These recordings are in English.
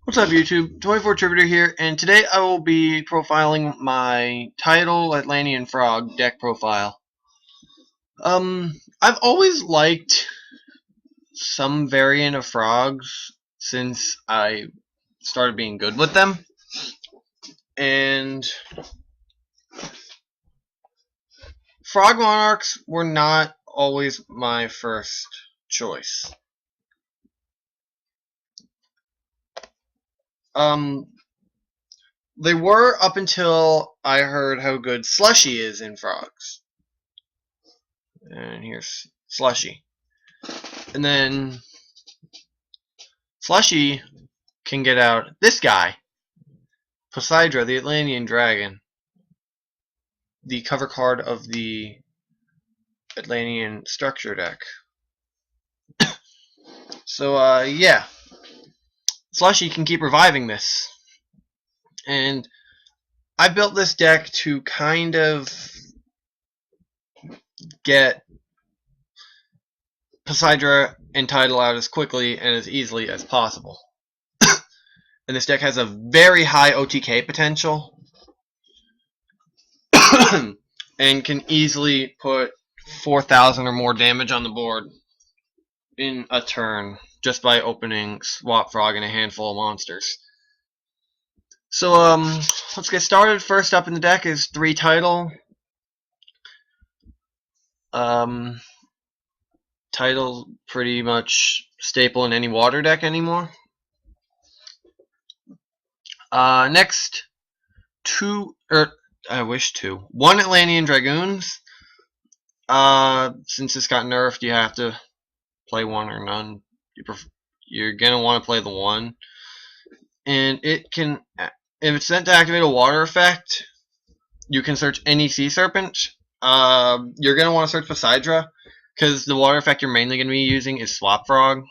What's up YouTube? 24 Tributor here, and today I will be profiling my Tidal Atlantean Frog deck profile. I've always liked some variant of frogs since I started being good with them, and Frog Monarchs were not always my first choice. They were up until I heard how good Slushy is in frogs. And here's Slushy. And then Slushy can get out this guy, Poseidra, the Atlantean Dragon, the cover card of the Atlantean structure deck. So, yeah, Slushy can keep reviving this. And I built this deck to kind of get Poseidra and Tidal out as quickly and as easily as possible. And this deck has a very high OTK potential and can easily put 4,000 or more damage on the board in a turn just by opening Swap Frog and a handful of monsters. So let's get started. First up in the deck is 3 Tidal. Tidal pretty much staple in any water deck anymore. Next, one Atlantean Dragoons. Since this got nerfed, you have to play one or none. You're gonna want to play the one, and it can, if it's sent to activate a water effect, you can search any sea serpent. You're gonna want to search Poseidra, because the water effect you're mainly gonna be using is Swap Frog.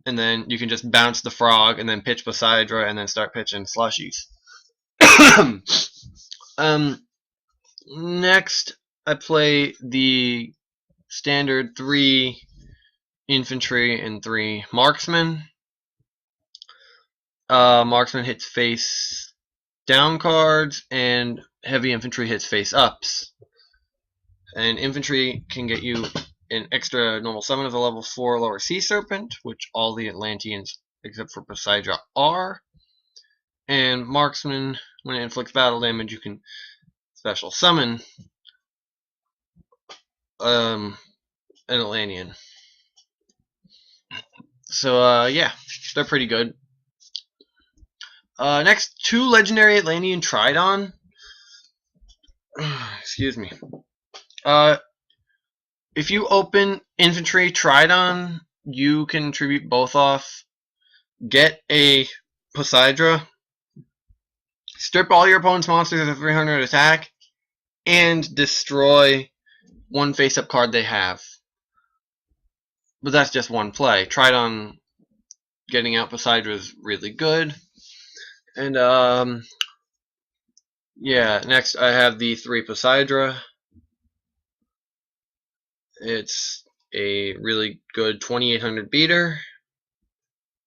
And then you can just bounce the frog and then pitch Poseidra and then start pitching slushies. Next, I play the standard 3 infantry and 3 marksmen. Marksman hits face down cards, and heavy infantry hits face ups. And infantry can get you an extra normal summon of a level 4 lower sea serpent, which all the Atlanteans except for Poseidra are. And marksman, when it inflicts battle damage, you can special summon an Atlantean. So yeah, they're pretty good. Next, 2 legendary Atlantean Tridon. Excuse me. If you open infantry Tridon, you can tribute both off, get a Poseidra, strip all your opponent's monsters of 300 attack, and destroy one face-up card they have. But that's just one play. Tridon getting out Poseidra is really good. And yeah, next I have the 3 Poseidra. It's a really good 2800 beater.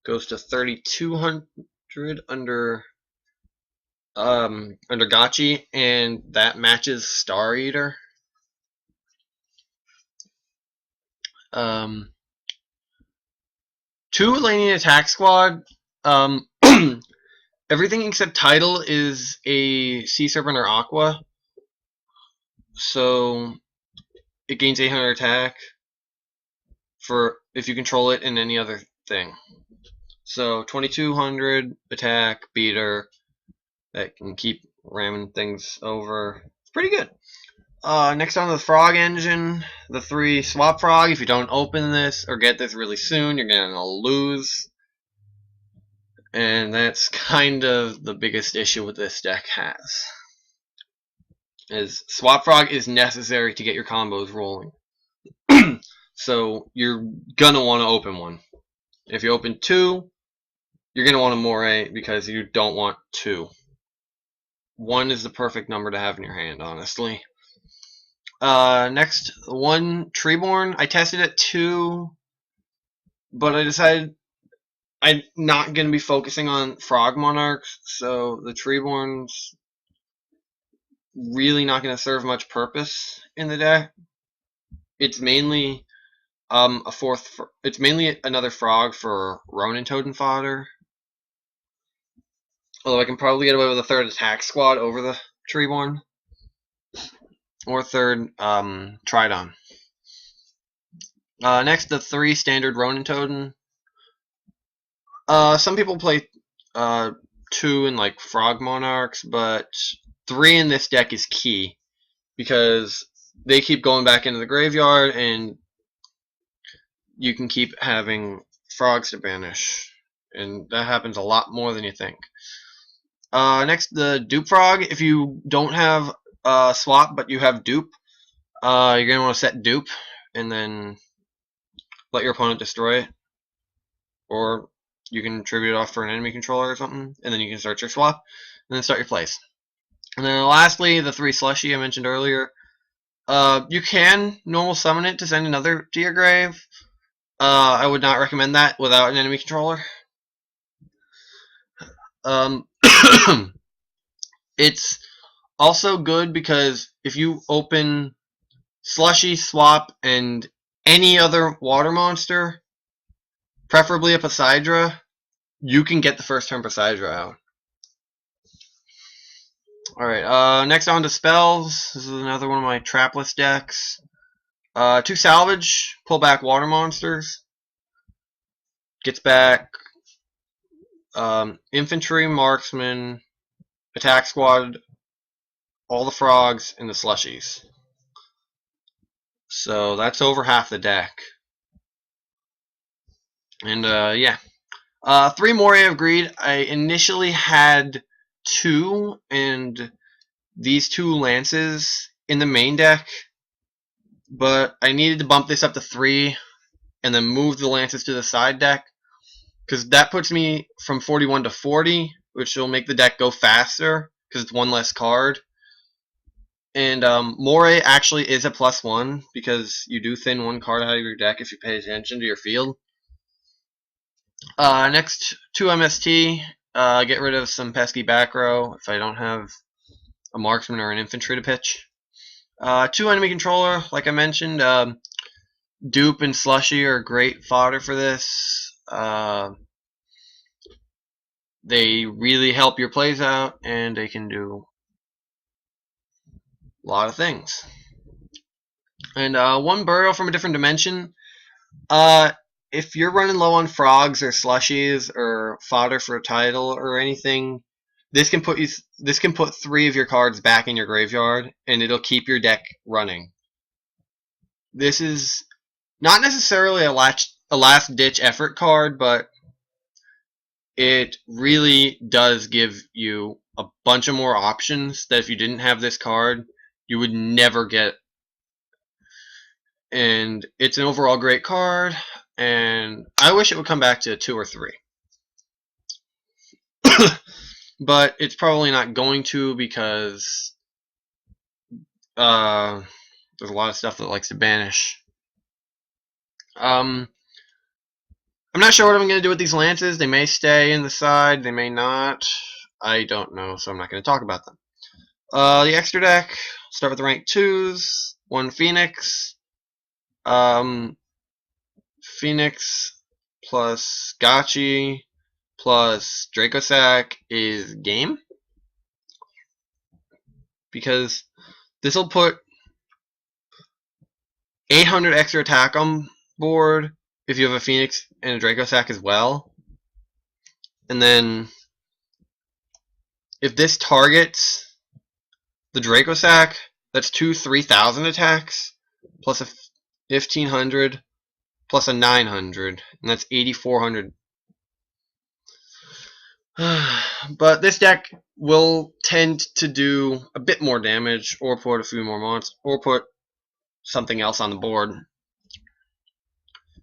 Goes to 3200 under Gotchi, and that matches Star Eater. 2 Atlantean Attack Squad. Everything except Tidal is a Sea Serpent or Aqua, so it gains 800 attack for if you control it in any other thing. So 2200 attack beater that can keep ramming things over. It's pretty good. Next on the Frog Engine, the 3 Swap Frog. If you don't open this or get this really soon, you're gonna lose. And that's kind of the biggest issue with this deck has. Is Swap Frog is necessary to get your combos rolling. So you're gonna want to open one. If you open 2, you're gonna want a Moray because you don't want 2. 1 is the perfect number to have in your hand, honestly. Next, 1 Treeborn. I tested at 2, but I decided I'm not going to be focusing on Frog Monarchs, so the Treeborn's really not going to serve much purpose in the deck. It's mainly it's mainly another frog for Ronin Totem fodder. Although I can probably get away with a third attack squad over the Treeborn. Or third Tridon. Next, the 3 standard Ronin Totem. Some people play 2 in like Frog Monarchs, but 3 in this deck is key because they keep going back into the graveyard and you can keep having frogs to banish, and that happens a lot more than you think. Next, the Dupe Frog. If you don't have Swap but you have Dupe, you're going to want to set Dupe and then let your opponent destroy it, or you can tribute it off for an enemy controller or something, and then you can start your swap, and then start your plays. And then lastly, the 3 Slushy I mentioned earlier. You can normal summon it to send another to your grave. I would not recommend that without an enemy controller. It's also good because if you open Slushy, Swap, and any other water monster, preferably a Poseidra, you can get the first turn Poseidra out. Alright, next on to spells. This is another one of my trapless decks. 2 salvage, pull back water monsters. Gets back infantry, marksman, attack squad, all the frogs, and the slushies. So that's over half the deck. And yeah. 3 Moria of Greed. I initially had 2, and these 2 lances in the main deck, but I needed to bump this up to 3 and then move the lances to the side deck, because that puts me from 41 to 40, which will make the deck go faster because it's 1 less card. And Moray actually is a +1 because you do thin 1 card out of your deck if you pay attention to your field. Next, 2 MST. Get rid of some pesky back row if I don't have a marksman or an infantry to pitch. 2 enemy controller, like I mentioned. Dupe and Slushy are great fodder for this. They really help your plays out, and they can do a lot of things. And 1 burial from a different dimension. If you're running low on frogs or slushies or fodder for a Tidal or anything, this can put 3 of your cards back in your graveyard, and it'll keep your deck running. This is not necessarily a last ditch effort card, but it really does give you a bunch of more options that if you didn't have this card, you would never get. And it's an overall great card, and I wish it would come back to 2 or 3. But it's probably not going to, because there's a lot of stuff that likes to banish. I'm not sure what I'm going to do with these lances. They may stay in the side, they may not. I don't know, so I'm not going to talk about them. The extra deck, start with the rank 2s. 1 Phoenix. Phoenix plus Gotchi plus Dracosac is game, because this will put 800 extra attack on board if you have a Phoenix and a Dracosac as well. And then if this targets the Dracosac, that's 2 3,000 attacks plus a 1,500 plus a 900, and that's 8,400. But this deck will tend to do a bit more damage, or put a few more monsters, or put something else on the board,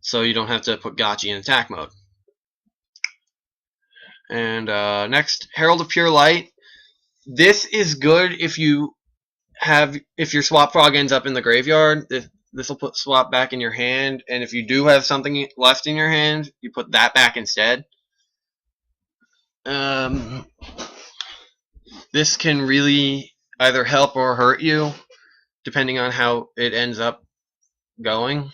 so you don't have to put Gotchi in attack mode. And next, Herald of Pure Light. This is good if your Swap Frog ends up in the graveyard. This will put Swap back in your hand, and if you do have something left in your hand, you put that back instead. This can really either help or hurt you, depending on how it ends up going.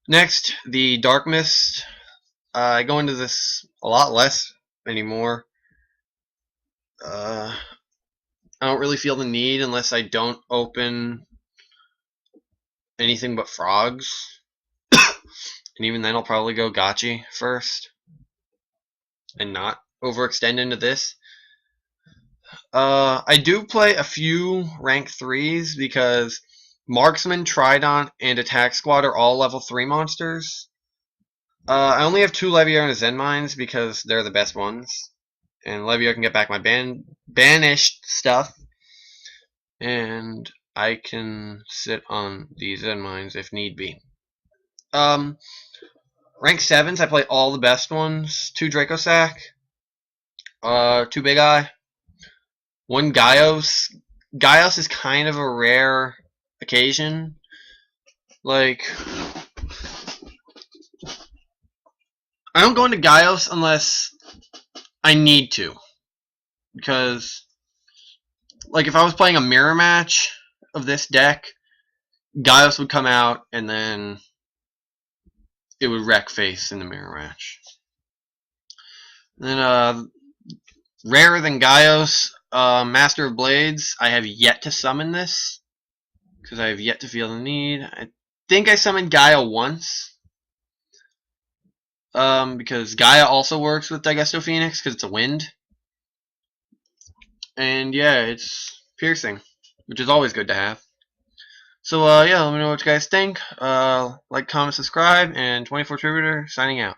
Next, the Dark Mist. I go into this a lot less anymore. I don't really feel the need unless I don't open anything but frogs. And even then I'll probably go Gotchi first and not overextend into this. I do play a few rank 3s because Marksman, Trident, and Attack Squad are all level 3 monsters. I only have 2 Leviar and Zen Mines because they're the best ones. And Leviar can get back my banished stuff. And I can sit on these Zen Mines if need be. Rank 7s, I play all the best ones. 2 Draco Sack. 2 Big Eye. 1 Gaios. Gaios is kind of a rare occasion. Like, I don't go into Gaios unless I need to. Because, like, if I was playing a mirror match of this deck, Gaios would come out and then it would wreck face in the mirror match. Then, rarer than Gaios, Master of Blades. I have yet to summon this because I have yet to feel the need. I think I summoned Gaia once. Because Gaia also works with Digesto Phoenix because it's a wind. And yeah, it's piercing, which is always good to have. So yeah, let me know what you guys think. Like, comment, subscribe, and 24 Tributor signing out.